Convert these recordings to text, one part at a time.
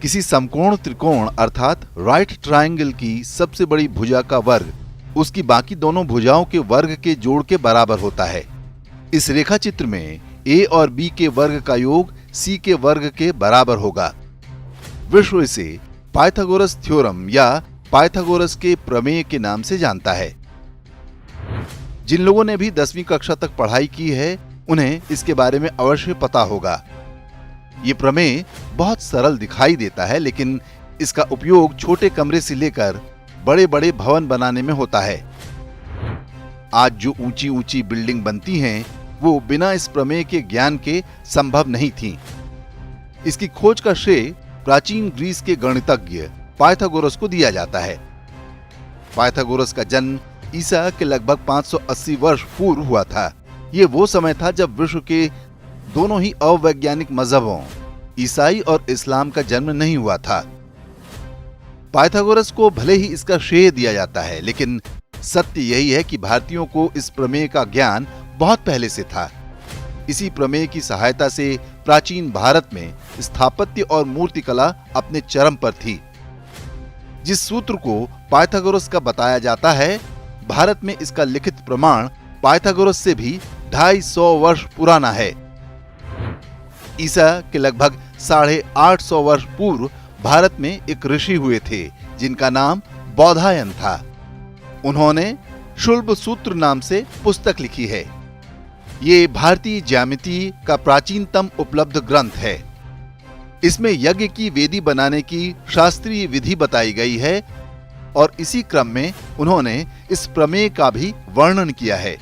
किसी समकोण त्रिकोण अर्थात राइट ट्रायंगल की सबसे बड़ी भुजा का वर्ग उसकी बाकी दोनों भुजाओं के वर्ग के जोड़ के बराबर होता है। इस रेखा चित्र में ए और बी के वर्ग का योग सी के वर्ग के बराबर होगा। विश्व इसे पाइथागोरस थ्योरम या पाइथागोरस के प्रमेय के नाम से जानता है। जिन लोगों ने भी 10वीं कक्षा तक पढ़ाई की है उन्हें इसके बारे में अवश्य पता होगा। ये प्रमेय बहुत सरल दिखाई देता है, लेकिन इसका उपयोग छोटे कमरे से लेकर बड़े बड़े भवन बनाने में होता है। आज जो ऊंची ऊंची बिल्डिंग बनती हैं, वो बिना इस प्रमेय के ज्ञान के संभव नहीं थी। इसकी खोज का श्रेय प्राचीन ग्रीस के गणितज्ञ पाइथागोरस को दिया जाता है। पाइथागोरस का जन्म ईसा के लगभग 580 वर्ष पूर्व हुआ था। ये वो समय था जब विश्व के दोनों ही अवैज्ञानिक मजहबों ईसाई और इस्लाम का जन्म नहीं हुआ था। पाइथागोरस को भले ही इसका श्रेय दिया जाता है, लेकिन सत्य यही है कि भारतीयों को इस प्रमेय का ज्ञान बहुत पहले से था। इसी प्रमेय की सहायता से प्राचीन भारत में स्थापत्य और मूर्तिकला अपने चरम पर थी। जिस सूत्र को पाइथागोरस का बताया जाता है, भारत में इसका लिखित प्रमाण पाइथागोरस से भी 250 वर्ष पुराना है। ईसा के लगभग 850 वर्ष पूर्व भारत में एक ऋषि हुए थे जिनका नाम बौधायन था। उन्होंने शुल्ब सूत्र नाम से पुस्तक लिखी है। ये भारतीय ज्यामिति का प्राचीनतम उपलब्ध ग्रंथ है। इसमें यज्ञ की वेदी बनाने की शास्त्रीय विधि बताई गई है और इसी क्रम में उन्होंने इस प्रमेय का भी वर्णन किया है।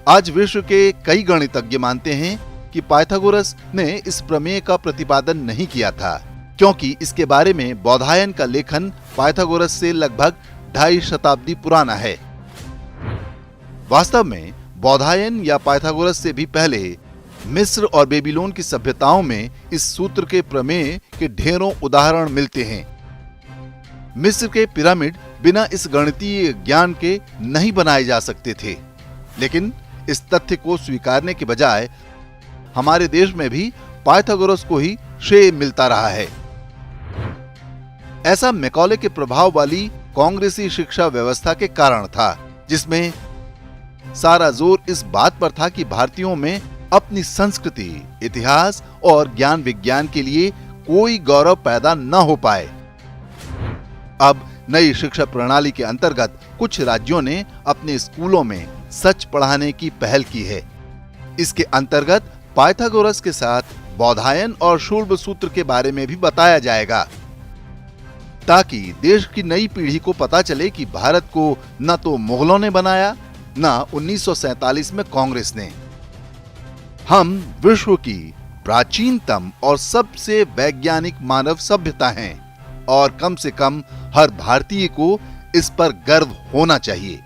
आज विश्व के कई गणितज्ञ मानते हैं कि पाइथागोरस ने इस प्रमेय का प्रतिपादन नहीं किया था, क्योंकि इसके बारे में बौधायन का लेखन पाइथागोरस से लगभग 2.5 शताब्दी पुराना है। वास्तव में बौधायन या पाइथागोरस से भी पहले मिस्र और बेबीलोन की सभ्यताओं में इस सूत्र के प्रमेय के ढेरों उदाहरण मिलते हैं। मिस्र के पिरामिड बिना इस गणितीय ज्ञान के नहीं बनाए जा सकते थे, लेकिन इस तथ्य को स्वीकारने के बजाय हमारे देश में भी पाइथागोरस को ही श्रेय मिलता रहा है। ऐसा मैकॉले के प्रभाव वाली कांग्रेसी शिक्षा व्यवस्था के कारण था, जिसमें सारा जोर इस बात पर था कि भारतीयों में अपनी संस्कृति, इतिहास और ज्ञान विज्ञान के लिए कोई गौरव पैदा न हो पाए। अब नई शिक्षा प्रणाली के अंतर्गत कुछ राज्यों ने अपने स्कूलों में सच पढ़ाने की पहल की है। इसके अंतर्गत पाइथागोरस के साथ बौधायन और शुल्ब सूत्र के बारे में भी बताया जाएगा, ताकि देश की नई पीढ़ी को पता चले कि भारत को न तो मुगलों ने बनाया, न 1947 में कांग्रेस ने। हम विश्व की प्राचीनतम और सबसे वैज्ञानिक मानव सभ्यता हैं और कम से कम हर भारतीय को इस पर गर्व होना चाहिए।